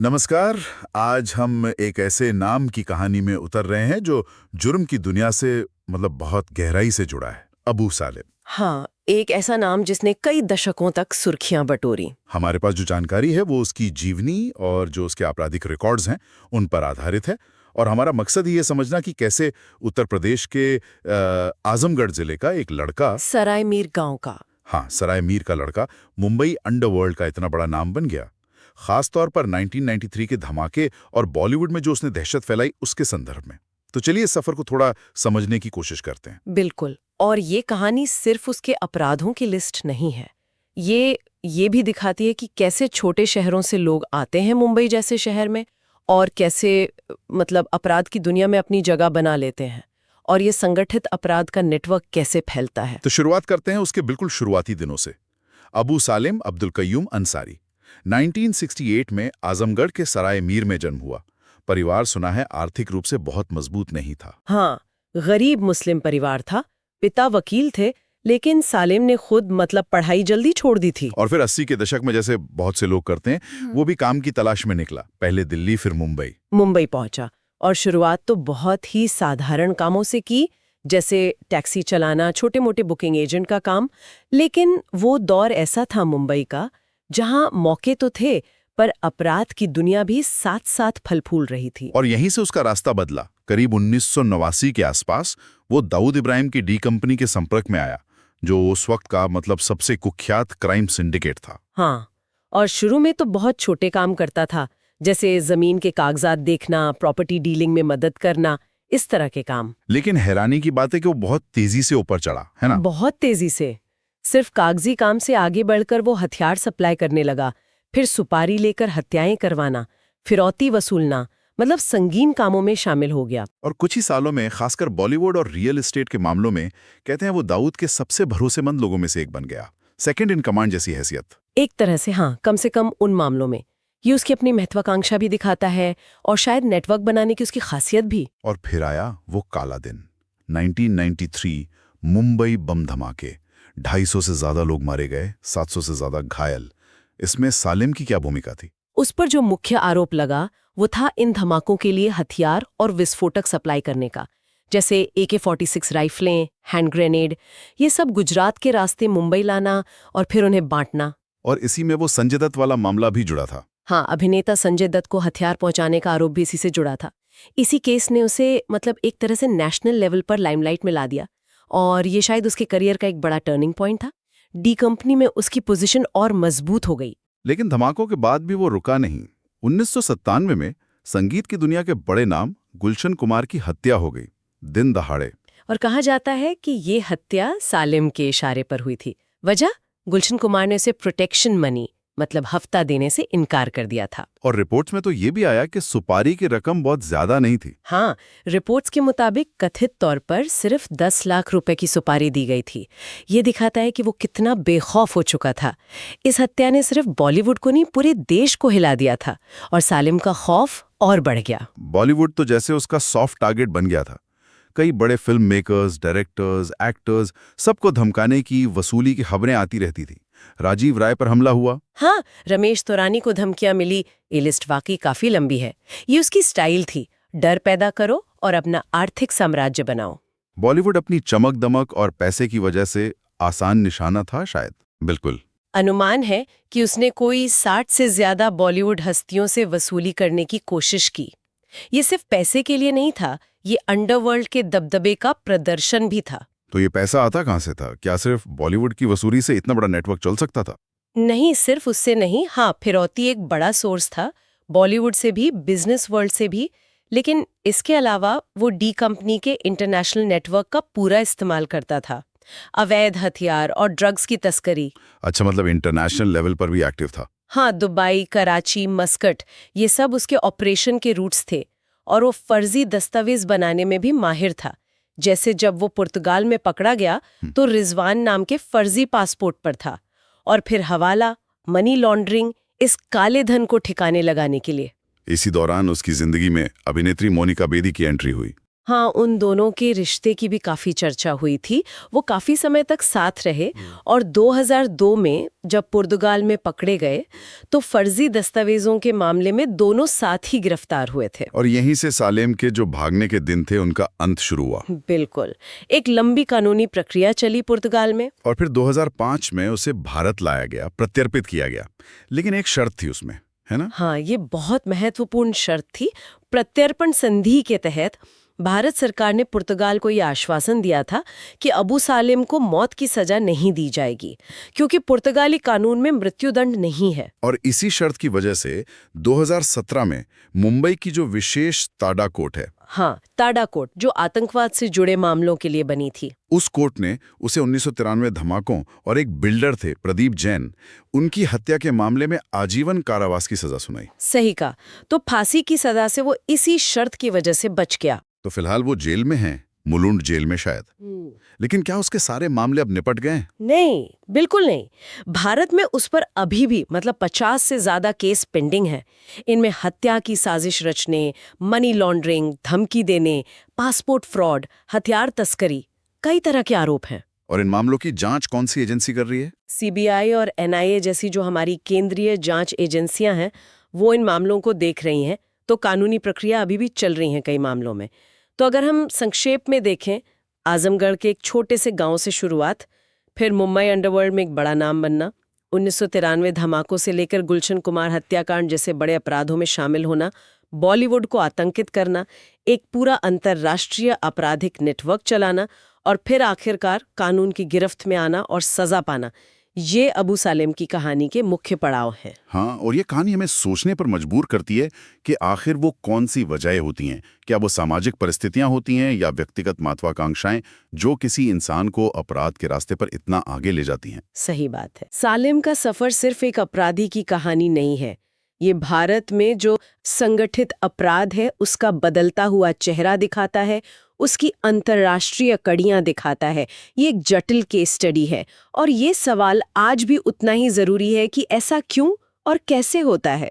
नमस्कार। आज हम एक ऐसे नाम की कहानी में उतर रहे हैं जो जुर्म की दुनिया से बहुत गहराई से जुड़ा है। अबू सालेम। हाँ, एक ऐसा नाम जिसने कई दशकों तक सुर्खियां बटोरी। हमारे पास जो जानकारी है वो उसकी जीवनी और जो उसके आपराधिक रिकॉर्ड्स हैं उन पर आधारित है। और हमारा मकसद ही ये समझना कि कैसे उत्तर प्रदेश के आजमगढ़ जिले का एक लड़का, सराय मीर गांव का। हाँ, सराय मीर का लड़का, मुंबई अंडरवर्ल्ड का इतना बड़ा नाम बन गया। खास तौर पर 1993 के धमाके और बॉलीवुड में जो उसने दहशत फैलाई उसके संदर्भ में। तो चलिए इस सफर को थोड़ा समझने की कोशिश करते हैं। बिल्कुल। और ये कहानी सिर्फ उसके अपराधों की लिस्ट नहीं है। ये भी दिखाती है कि कैसे छोटे शहरों से लोग आते हैं मुंबई जैसे शहर में और कैसे अपराध की दुनिया में अपनी जगह बना लेते हैं, और ये संगठित अपराध का नेटवर्क कैसे फैलता है। तो शुरुआत करते हैं उसके बिल्कुल शुरुआती दिनों से। अबू सालेम अब्दुल कय्यूम अंसारी 1968 में आजमगढ़ के सराय मीर में जन्म हुआ। परिवार सुना है आर्थिक रूप से बहुत मजबूत नहीं था। हाँ, गरीब मुस्लिम परिवार था। पिता वकील थे, लेकिन सालेम ने खुद पढ़ाई जल्दी छोड़ दी थी। और फिर 80 के दशक में जैसे बहुत से लोग करते हैं, वो भी काम की तलाश में निकला। पहले दिल्ली, फिर मुंबई पहुंचा और शुरुआत तो बहुत ही साधारण कामों से की, जैसे टैक्सी चलाना, छोटे मोटे बुकिंग एजेंट का काम। लेकिन वो दौर ऐसा था मुंबई का जहां मौके तो थे, पर अपराध की दुनिया भी साथ साथ फल फूल रही थी। और यहीं से उसका रास्ता बदला। करीब 1989 के आसपास वो दाऊद इब्राहिम की डी कंपनी के संपर्क में आया, जो उस वक्त का सबसे कुख्यात क्राइम सिंडिकेट था। हाँ, और शुरू में तो बहुत छोटे काम करता था, जैसे जमीन के कागजात देखना, प्रॉपर्टी डीलिंग में मदद करना, इस तरह के काम। लेकिन हैरानी की बात है कि वो बहुत तेजी से ऊपर चढ़ा, है ना? बहुत तेजी से। सिर्फ कागजी काम से आगे बढ़कर वो हथियार सप्लाई करने लगा, फिर सुपारी लेकर हत्याएं करवाना, फिरौती वसूलना, संगीन कामों में शामिल हो गया। और कुछ ही सालों में, खासकर बॉलीवुड और रियल एस्टेट के मामलों में, कहते हैं वो दाऊद के सबसे भरोसेमंद लोगों में से एक बन गया। सेकंड इन कमांड जैसी हैसियत। एक तरह से हाँ, कम से कम उन मामलों में। ये उसकी अपनी महत्वाकांक्षा भी दिखाता है और शायद नेटवर्क बनाने की उसकी खासियत भी। और फिर आया वो काला दिन, 1993, मुंबई बम धमाके। 250 से ज्यादा लोग मारे गए, 700 से ज्यादा घायल। इसमें सालिम की क्या भूमिका थी? उस पर जो मुख्य आरोप लगा वो था इन धमाकों के लिए हथियार और विस्फोटक सप्लाई करने का, जैसे AK-46 राइफलें, हैंड ग्रेनेड। ये सब गुजरात के रास्ते मुंबई लाना और फिर उन्हें बांटना। और इसी में वो संजय दत्त वाला मामला भी जुड़ा था। हाँ, अभिनेता संजय दत्त को हथियार पहुंचाने का आरोप भी इसी से जुड़ा था। इसी केस ने उसे एक तरह से नेशनल लेवल पर लाइमलाइट में ला दिया, और ये शायद उसके करियर का एक बड़ा टर्निंग पॉइंट था। डी कंपनी में उसकी पोजीशन और मजबूत हो गई। लेकिन धमाकों के बाद भी वो रुका नहीं। 1997 में संगीत की दुनिया के बड़े नाम गुलशन कुमार की हत्या हो गई, दिन दहाड़े। और कहा जाता है कि ये हत्या सालिम के इशारे पर हुई थी। वजह, गुलशन कुमार ने उसे प्रोटेक्शन मनी हफ्ता देने से इनकार कर दिया था। और रिपोर्ट्स में तो ये भी आया कि सुपारी की रकम बहुत ज्यादा नहीं थी। हाँ, रिपोर्ट्स के मुताबिक कथित तौर पर सिर्फ 10 लाख रुपए की सुपारी दी गई थी। ये दिखाता है कि वो कितना बेखौफ हो चुका था। इस हत्या ने सिर्फ बॉलीवुड को नहीं, पूरे देश को हिला दिया था, और सालिम का खौफ और बढ़ गया। बॉलीवुड तो जैसे उसका सॉफ्ट टारगेट बन गया था। कई बड़े फिल्म मेकर्स, डायरेक्टर्स, एक्टर्स, सबको धमकाने की, वसूली की खबरें आती रहती थी। राजीव राय पर हमला हुआ। हाँ, रमेश तौरानी को धमकियां मिली। ये लिस्ट वाकई काफी लंबी है। ये उसकी स्टाइल थी, डर पैदा करो और अपना आर्थिक साम्राज्य बनाओ। बॉलीवुड अपनी चमक दमक और पैसे की वजह से आसान निशाना था शायद। बिल्कुल। अनुमान है कि उसने कोई 60 से ज्यादा बॉलीवुड हस्तियों से वसूली करने की कोशिश की। ये सिर्फ पैसे के लिए नहीं था, ये अंडरवर्ल्ड के दबदबे का प्रदर्शन भी था। तो ये पैसा आता कहाँ से था? क्या सिर्फ बॉलीवुड की वसूली से इतना बड़ा नेटवर्क चल सकता था? नहीं, सिर्फ उससे नहीं। हाँ, फिरौती एक बड़ा सोर्स था, बॉलीवुड से भी, बिजनेस वर्ल्ड से भी। लेकिन इसके अलावा वो डी कंपनी के इंटरनेशनल नेटवर्क का पूरा इस्तेमाल करता था। अवैध हथियार और ड्रग्स की तस्करी। अच्छा, इंटरनेशनल लेवल पर भी एक्टिव था। हाँ, दुबई, कराची, मस्कट, ये सब उसके ऑपरेशन के रूट्स थे। और वो फर्जी दस्तावेज बनाने में भी माहिर था। जैसे जब वो पुर्तगाल में पकड़ा गया तो रिजवान नाम के फर्जी पासपोर्ट पर था, और फिर हवाला, मनी लॉन्ड्रिंग, इस काले धन को ठिकाने लगाने के लिए। इसी दौरान उसकी जिंदगी में अभिनेत्री मोनिका बेदी की एंट्री हुई। हाँ, उन दोनों के रिश्ते की भी काफी चर्चा हुई थी। वो काफी समय तक साथ रहे और 2002 में जब पुर्तगाल में पकड़े गए तो फर्जी दस्तावेजों के मामले में दोनों साथ ही गिरफ्तार हुए थे। और यहीं से सालेम के जो भागने के दिन थे उनका अंत शुरू हुआ। बिल्कुल, एक लंबी कानूनी प्रक्रिया चली पुर्तगाल में। और फिर 2005 में उसे भारत लाया गया, प्रत्यर्पित किया गया। लेकिन एक शर्त थी उसमें, है ना? हाँ, ये बहुत महत्वपूर्ण शर्त थी। प्रत्यर्पण संधि के तहत भारत सरकार ने पुर्तगाल को ये आश्वासन दिया था कि अबू सालेम को मौत की सजा नहीं दी जाएगी, क्योंकि पुर्तगाली कानून में मृत्युदंड नहीं है। और इसी शर्त की वजह से 2017 में मुंबई की जो विशेष ताडा कोर्ट है, हाँ, ताडा कोर्ट, जो आतंकवाद से जुड़े मामलों के लिए बनी थी, उस कोर्ट ने उसे 1993 धमाकों और एक बिल्डर थे प्रदीप जैन, उनकी हत्या के मामले में आजीवन कारावास की सजा सुनाई। सही कहा। तो फांसी की सजा से वो इसी शर्त की वजह से बच गया। तो फिलहाल वो जेल में हैं, मुलुंड जेल में शायद। लेकिन क्या उसके सारे मामले अब निपट गए? नहीं, बिल्कुल नहीं। भारत में उस पर अभी भी 50 से ज्यादा केस पेंडिंग है। इनमें हत्या की साजिश रचने, मनी लॉन्ड्रिंग, धमकी देने, पासपोर्ट फ्रॉड, हथियार तस्करी, कई तरह के आरोप हैं। और इन मामलों की जांच कौन सी एजेंसी कर रही है? सीबीआई और एनआईए जैसी जो हमारी केंद्रीय जांच एजेंसियां हैं, वो इन मामलों को देख रही हैं। तो कानूनी प्रक्रिया अभी भी चल रही है कई मामलों में। तो अगर हम संक्षेप में देखें, आजमगढ़ के एक छोटे से गांव से शुरुआत, फिर मुंबई अंडरवर्ल्ड में एक बड़ा नाम बनना, 1993 धमाकों से लेकर गुलशन कुमार हत्याकांड जैसे बड़े अपराधों में शामिल होना, बॉलीवुड को आतंकित करना, एक पूरा अंतर्राष्ट्रीय आपराधिक नेटवर्क चलाना और फिर आखिरकार कानून की गिरफ्त में आना और सजा पाना, ये अबू सालेम की कहानी के मुख्य पड़ाव हैं। हाँ, और ये कहानी हमें सोचने पर मजबूर करती है कि आखिर वो कौन सी वजहें होती हैं। क्या वो सामाजिक परिस्थितियां होती हैं या व्यक्तिगत महत्वाकांक्षाएं जो किसी इंसान को अपराध के रास्ते पर इतना आगे ले जाती हैं? सही बात है। सालेम का सफर सिर्फ एक अपराधी की कहानी नहीं है। ये भारत में जो संगठित अपराध है उसका बदलता हुआ चेहरा दिखाता है, उसकी अंतर्राष्ट्रीय कड़ियां दिखाता है। ये एक जटिल केस स्टडी है और ये सवाल आज भी उतना ही जरूरी है कि ऐसा क्यों और कैसे होता है।